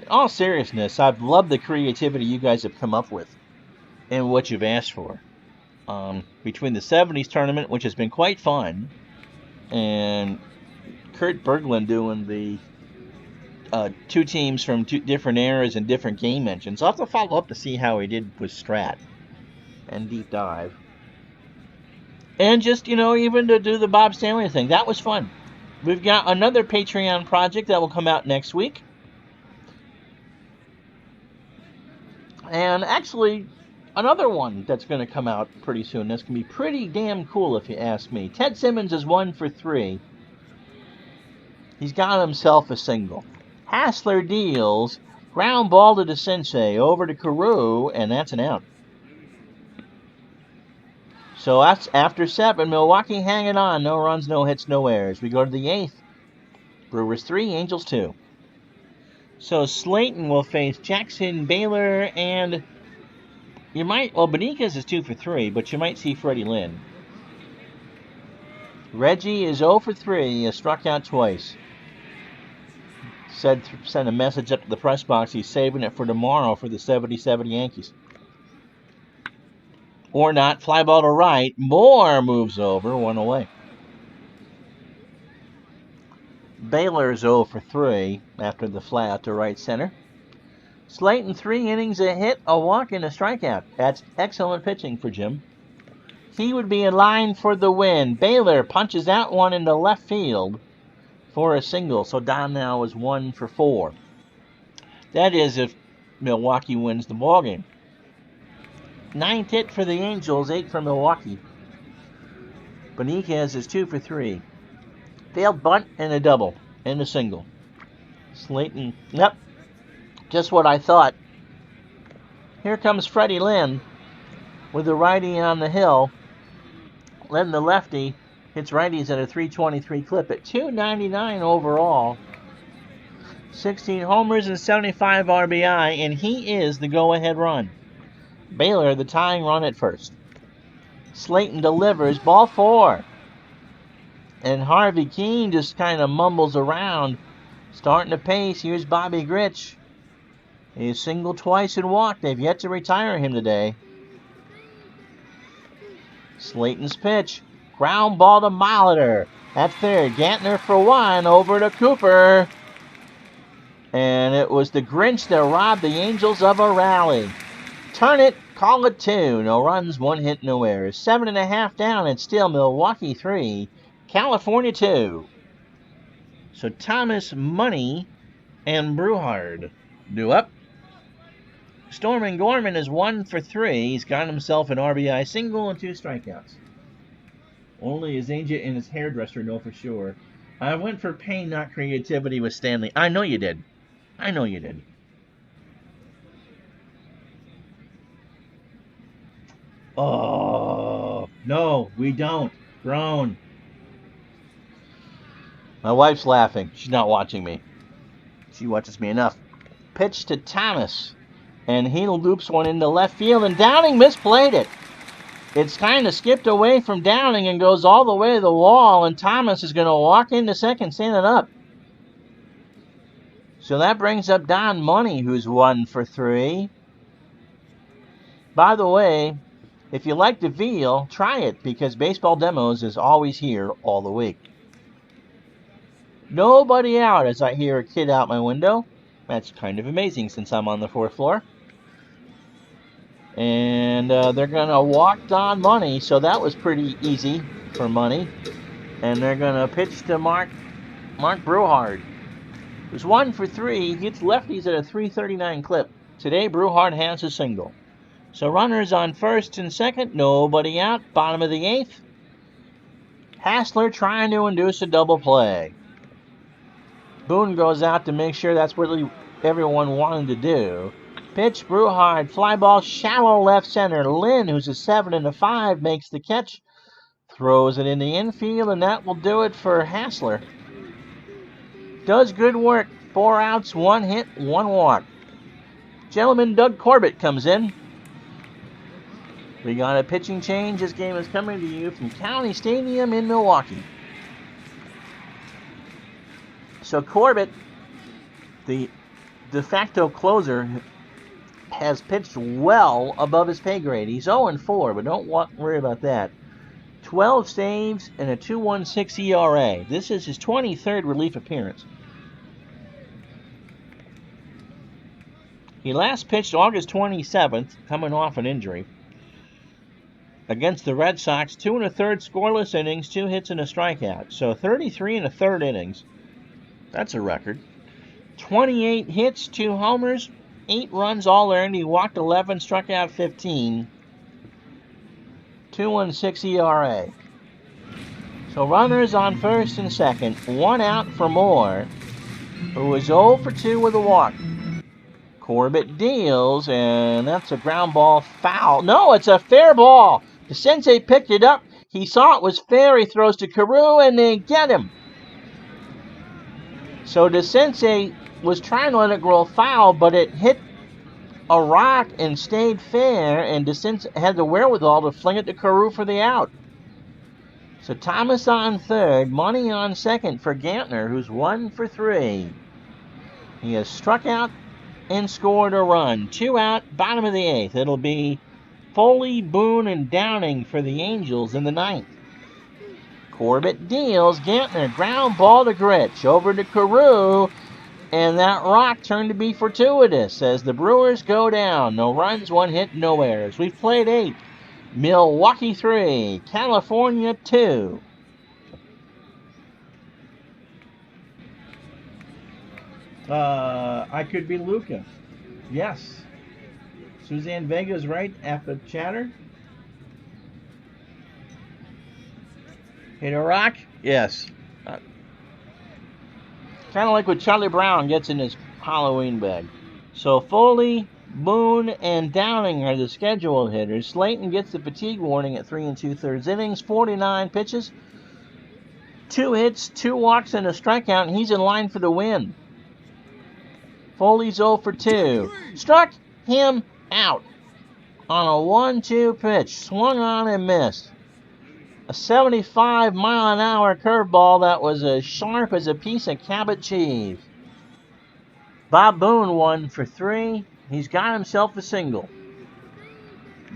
all seriousness, I've loved the creativity you guys have come up with and what you've asked for. Between the 70s tournament, which has been quite fun, and Kurt Berglund doing the 2 teams from 2 different eras and different game engines. I'll have to follow up to see how he did with Strat and Deep Dive. And just, even to do the Bob Stanley thing. That was fun. We've got another Patreon project that will come out next week. And actually, another one that's going to come out pretty soon. That's going to be pretty damn cool if you ask me. Ted Simmons is 1 for 3. He's got himself a single. Hassler deals. Ground ball to the Sensei. Over to Carew, and that's an out. So that's after 7. Milwaukee hanging on. No runs, no hits, no errors. We go to the 8th. Brewers 3, Angels 2. So Slayton will face Jackson, Baylor, and Beniquez is 2 for 3, but you might see Freddie Lynn. Reggie is 0 for 3. He has struck out twice. Send a message up to the press box. He's saving it for tomorrow for the 70-70 Yankees. Or not. Fly ball to right. Moore moves over. 1 away. Baylor's 0 for 3 after the fly out to right center. Slayton, 3 innings, a hit, a walk, and a strikeout. That's excellent pitching for Jim. He would be in line for the win. Baylor punches that one into left field for a single. So Don now is 1 for 4. That is if Milwaukee wins the ballgame. 9th hit for the Angels, 8 for Milwaukee. Beniquez is 2 for 3. Failed bunt and a double and a single. Slayton, yep, just what I thought. Here comes Freddie Lynn with the righty on the hill. Then the lefty hits righties at a 323 clip at 299 overall. 16 homers and 75 RBI, and he is the go-ahead run. Baylor, the tying run at first. Slayton delivers, ball 4. And Harvey Keene just kind of mumbles around, starting to pace. Here's Bobby Grich. He's singled twice and walked. They've yet to retire him today. Slayton's pitch. Ground ball to Molitor. At third. Gantner for 1. Over to Cooper. And it was the Grinch that robbed the Angels of a rally. Turn it. Call it 2. No runs, 1 hit, no errors. 7.5 down. It's still Milwaukee 3. California 2. So Thomas, Money, and Brewhard do up. Stormin Gorman is 1 for 3. He's got himself an RBI single and 2 strikeouts. Only his agent and his hairdresser know for sure. I went for pain, not creativity with Stanley. I know you did. I know you did. Oh, no, we don't. Grown. My wife's laughing. She's not watching me. She watches me enough. Pitch to Thomas. And he loops one into left field. And Downing misplayed it. It's kind of skipped away from Downing and goes all the way to the wall. And Thomas is going to walk into second standing up. So that brings up Don Money, who's 1 for 3. By the way, if you like the veal, try it. Because Baseball Demos is always here all the week. Nobody out as I hear a kid out my window. That's kind of amazing since I'm on the 4th floor. And they're going to walk Don Money, so that was pretty easy for Money. And they're going to pitch to Mark Brewhard, who's 1 for 3. Hits lefties at a 339 clip. Today, Brewhard has a single. So runners on first and second, nobody out. Bottom of the 8th. Hassler trying to induce a double play. Boone goes out to make sure that's what everyone wanted to do. Pitch, Brewhard, fly ball, shallow left center. Lynn, who's a 7 and a 5, makes the catch. Throws it in the infield, and that will do it for Hassler. Does good work. 4 outs, 1 hit, 1 walk. Gentleman Doug Corbett comes in. We got a pitching change. This game is coming to you from County Stadium in Milwaukee. So Corbett, the de facto closer, has pitched well above his pay grade. He's 0-4, but don't worry about that. 12 saves and a 2.16 ERA. This is his 23rd relief appearance. He last pitched August 27th, coming off an injury, against the Red Sox. 2 1/3 scoreless innings, 2 hits and a strikeout. So 33 1/3 innings. That's a record. 28 hits, 2 homers, 8 runs all earned. He walked 11, struck out 15. 2.16 ERA. So runners on first and second. 1 out for Moore, who was 0 for 2 with a walk. Corbett deals, and that's a ground ball foul. No, it's a fair ball. The Sensei picked it up. He saw it was fair. He throws to Carew, and they get him. So the Sensei was trying to let it grow foul, but it hit a rock and stayed fair, and DeCinces had the wherewithal to fling it to Carew for the out. So Thomas on third, Money on second for Gantner, who's 1 for 3. He has struck out and scored a run. 2 out, bottom of the 8th. It'll be Foley, Boone, and Downing for the Angels in the 9th. Corbett deals. Gantner, ground ball to Gritch. Over to Carew. And that rock turned to be fortuitous as the Brewers go down. No runs, 1 hit, no errors. We've played 8. Milwaukee 3, California 2. I could be Luca. Yes. Suzanne Vega's right after chatter. Hit a rock? Yes. Kind of like what Charlie Brown gets in his Halloween bag. So Foley, Boone, and Downing are the scheduled hitters. Slayton gets the fatigue warning at 3 2/3 innings, 49 pitches, 2 hits, 2 walks, and a strikeout, and he's in line for the win. Foley's 0 for 2. Struck him out on a 1-2 pitch. Swung on and missed. A 75-mile-an-hour curveball that was as sharp as a piece of Cabot cheese. Bob Boone 1 for 3. He's got himself a single.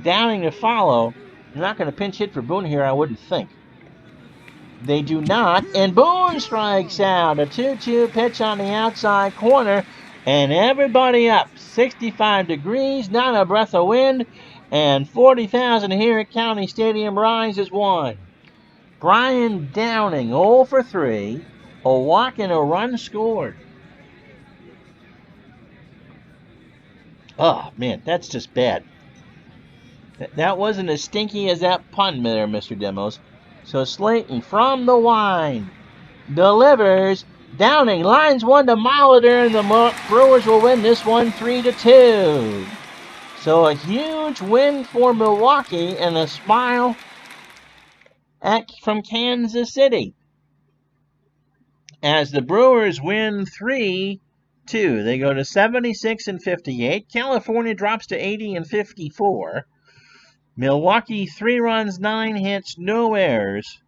Downing to follow. You're not going to pinch hit for Boone here, I wouldn't think. They do not, and Boone strikes out. A 2-2 pitch on the outside corner, and everybody up. 65 degrees, not a breath of wind, and 40,000 here at County Stadium rises 1. Brian Downing, 0 for 3, a walk and a run scored. Oh, man, that's just bad. That wasn't as stinky as that pun there, Mr. Demos. So Slayton from the wind delivers. Downing lines 1 to Molitor, and the Brewers will win this one 3-2. So a huge win for Milwaukee and a smile from Kansas City. As the Brewers win 3-2, they go to 76 and 58. California drops to 80 and 54. Milwaukee 3 runs, 9 hits, no errors.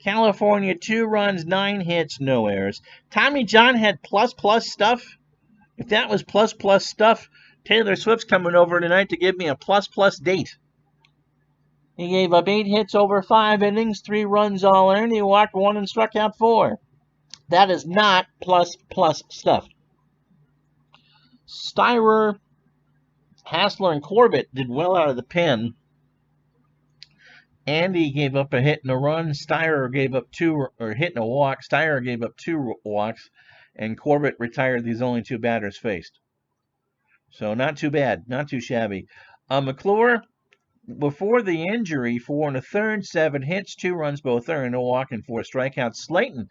California 2 runs, 9 hits, no errors. Tommy John had plus stuff. If that was plus stuff, Taylor Swift's coming over tonight to give me a plus date. He gave up 8 hits over 5 innings, 3 runs all earned. He walked 1 and struck out 4. That is not plus stuff. Styrer, Hassler, and Corbett did well out of the pen. Andy gave up a hit and a run. Styrer gave up 2 or hit and a walk. Styrer gave up 2 walks, and Corbett retired these only 2 batters faced. So not too bad, not too shabby. McClure, before the injury, 4 1/3, 7 hits, 2 runs, both earned, no walk, and 4 strikeouts. Slayton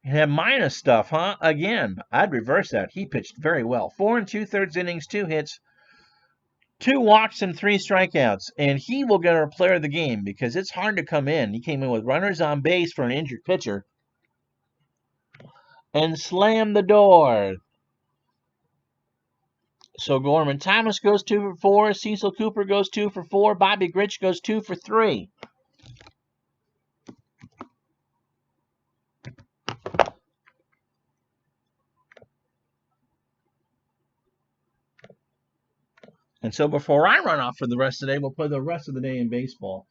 had minus stuff, huh? Again, I'd reverse that. He pitched very well. 4 2/3 innings, 2 hits, 2 walks, and 3 strikeouts. And he will get our player of the game because it's hard to come in. He came in with runners on base for an injured pitcher and slammed the door. So Gorman Thomas goes 2 for 4. Cecil Cooper goes 2 for 4. Bobby Gritch goes 2 for 3. And so before I run off for the rest of the day, we'll play the rest of the day in baseball.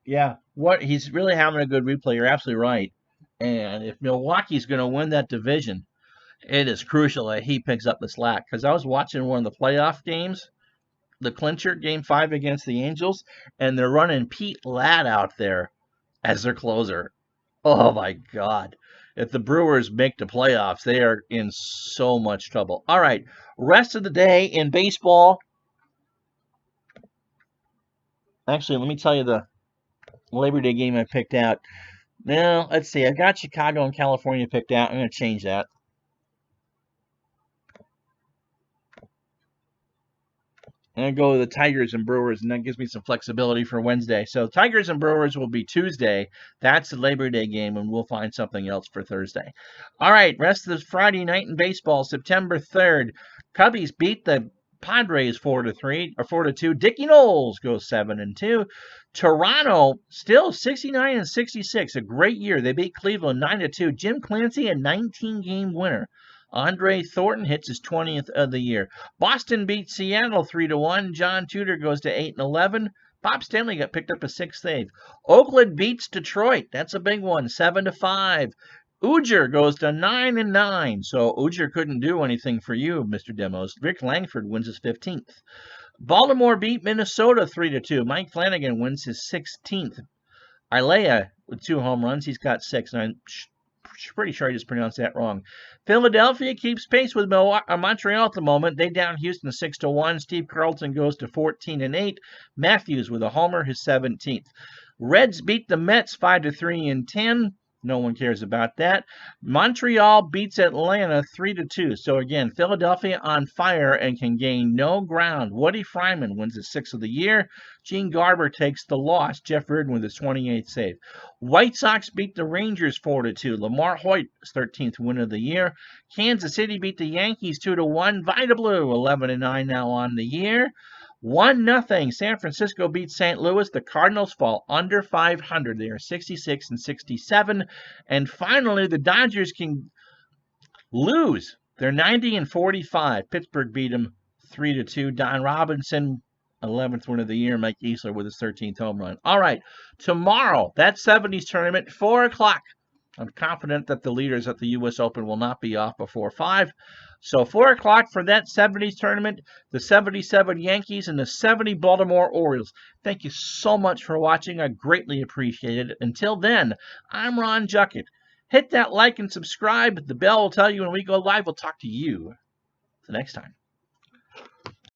He's really having a good replay. You're absolutely right. And if Milwaukee's going to win that division, it is crucial that he picks up the slack. Because I was watching one of the playoff games, the clincher, Game 5 against the Angels, and they're running Pete Ladd out there as their closer. Oh, my God. If the Brewers make the playoffs, they are in so much trouble. All right, rest of the day in baseball. Actually, let me tell you the Labor Day game I picked out. Now, let's see. I've got Chicago and California picked out. I'm going to change that. I'm going to go with the Tigers and Brewers, and that gives me some flexibility for Wednesday. So Tigers and Brewers will be Tuesday. That's the Labor Day game, and we'll find something else for Thursday. All right, rest of the Friday night in baseball, September 3rd. Cubbies beat the Padres 4-3 or 4-2. Dickie Knowles goes 7-2. Toronto still 69-66, a great year. They beat Cleveland 9-2. Jim Clancy, a 19-game winner. Andre Thornton hits his 20th of the year. Boston beats Seattle 3-1. John Tudor goes to 8-11. Bob Stanley got picked up a 6th save. Oakland beats Detroit. That's a big one, 7-5. Uger goes to 9-9, so Uger couldn't do anything for you, Mr. Demos. Rick Langford wins his 15th. Baltimore beat Minnesota 3-2. Mike Flanagan wins his 16th. Ilea with 2 home runs. He's got 6, and I'm pretty sure I just pronounced that wrong. Philadelphia keeps pace with Montreal at the moment. They down Houston 6-1. Steve Carlton goes to 14-8. Matthews with a homer, his 17th. Reds beat the Mets 5-3 in 10. No one cares about that. Montreal beats Atlanta 3-2. So again, Philadelphia on fire and can gain no ground. Woody Fryman wins his 6th of the year. Gene Garber takes the loss. Jeff Reardon with his 28th save. White Sox beat the Rangers 4-2. Lamar Hoyt's 13th win of the year. Kansas City beat the Yankees 2-1. Vida Blue 11-9 now on the year. 1-0. San Francisco beats St. Louis. The Cardinals fall under 500. They are 66-67. And finally, the Dodgers can lose. They're 90-45. Pittsburgh beat them 3-2. Don Robinson, 11th win of the year. Mike Easler with his 13th home run. All right, tomorrow, that 70s tournament, 4 o'clock. I'm confident that the leaders at the U.S. Open will not be off before 5. So 4 o'clock for that 70s tournament, the 77 Yankees and the 70 Baltimore Orioles. Thank you so much for watching. I greatly appreciate it. Until then, I'm Ron Juckett. Hit that like and subscribe. The bell will tell you when we go live. We'll talk to you the next time.